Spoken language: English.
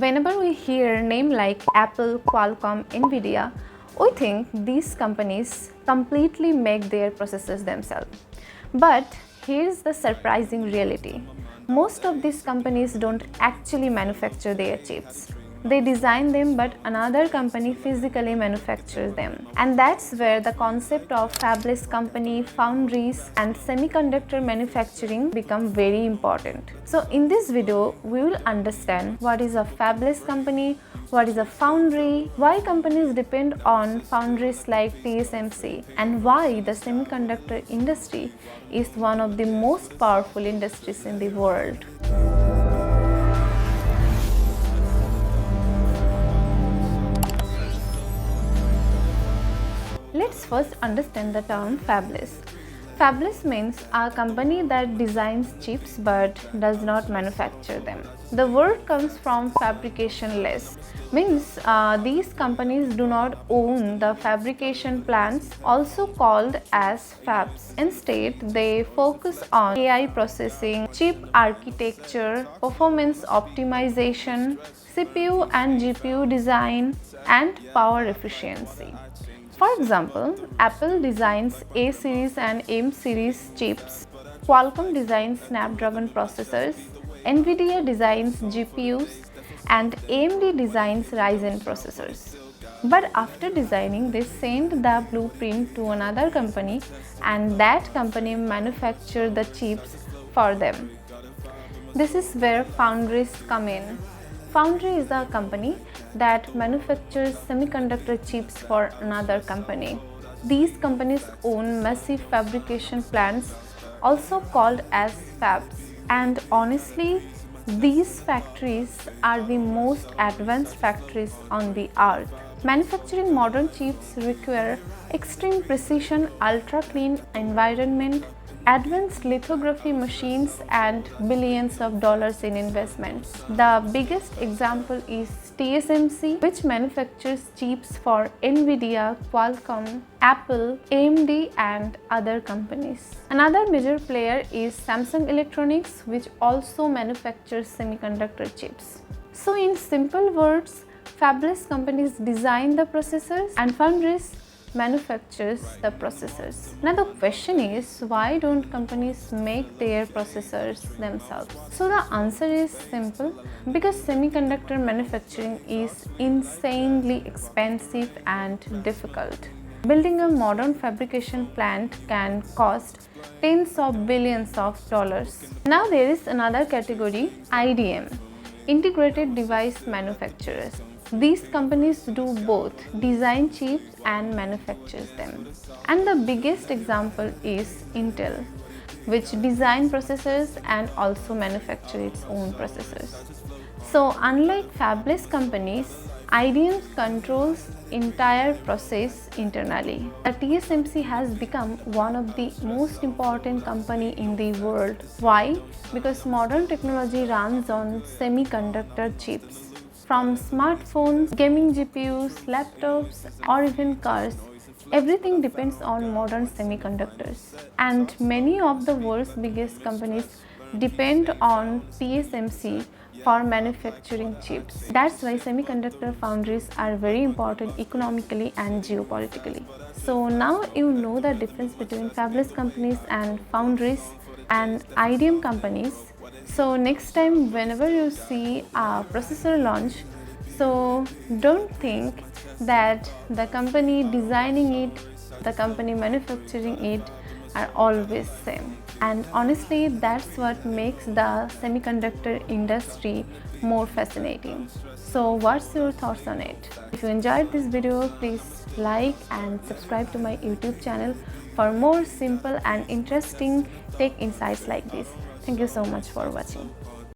Whenever we hear names like Apple, Qualcomm, NVIDIA, we think these companies completely make their processors themselves. But here's the surprising reality. Most of these companies don't actually manufacture their chips. They design them, but another company physically manufactures them. And that's where the concept of fabless company, foundries, and semiconductor manufacturing become very important. So in this video, we will understand what is a fabless company, what is a foundry, why companies depend on foundries like TSMC, and why the semiconductor industry is one of the most powerful industries in the world. Let's first understand the term fabless. Fabless means a company that designs chips but does not manufacture them. The word comes from fabrication-less, means these companies do not own the fabrication plants, also called as fabs. Instead, they focus on AI processing, chip architecture, performance optimization, CPU and GPU design, and power efficiency. For example, Apple designs A series and M series chips, Qualcomm designs Snapdragon processors, NVIDIA designs GPUs, and AMD designs Ryzen processors. But after designing, they send the blueprint to another company, and that company manufactures the chips for them. This is where foundries come in. Foundry is a company that manufactures semiconductor chips for another company. These companies own massive fabrication plants, also called as fabs. And honestly, these factories are the most advanced factories on the earth. Manufacturing modern chips require extreme precision, ultra-clean environment, advanced lithography machines, and billions of dollars in investments. The biggest example is TSMC, which manufactures chips for NVIDIA, Qualcomm, Apple, AMD, and other companies. Another major player is Samsung Electronics, which also manufactures semiconductor chips. So in simple words, fabless companies design the processors and foundries manufactures the processors. Now the question is, why don't companies make their processors themselves? So the answer is simple, because semiconductor manufacturing is insanely expensive and difficult. Building a modern fabrication plant can cost tens of billions of dollars. Now there is another category, IDM, integrated device manufacturers. These companies do both design chips and manufactures them. And the biggest example is Intel, which design processors and also manufacture its own processors. So unlike fabless companies, IDMs controls entire process internally. The TSMC has become one of the most important company in the world. Why? Because modern technology runs on semiconductor chips. From smartphones, gaming GPUs, laptops, or even cars, everything depends on modern semiconductors. And many of the world's biggest companies depend on TSMC for manufacturing chips. That's why semiconductor foundries are very important economically and geopolitically. So now you know the difference between fabless companies and foundries and IDM companies. So next time whenever you see a processor launch, so don't think that the company designing it, the company manufacturing it are always same. And honestly, that's what makes the semiconductor industry more fascinating. So what's your thoughts on it? If you enjoyed this video, please like and subscribe to my YouTube channel for more simple and interesting tech insights like this. Thank you so much for watching.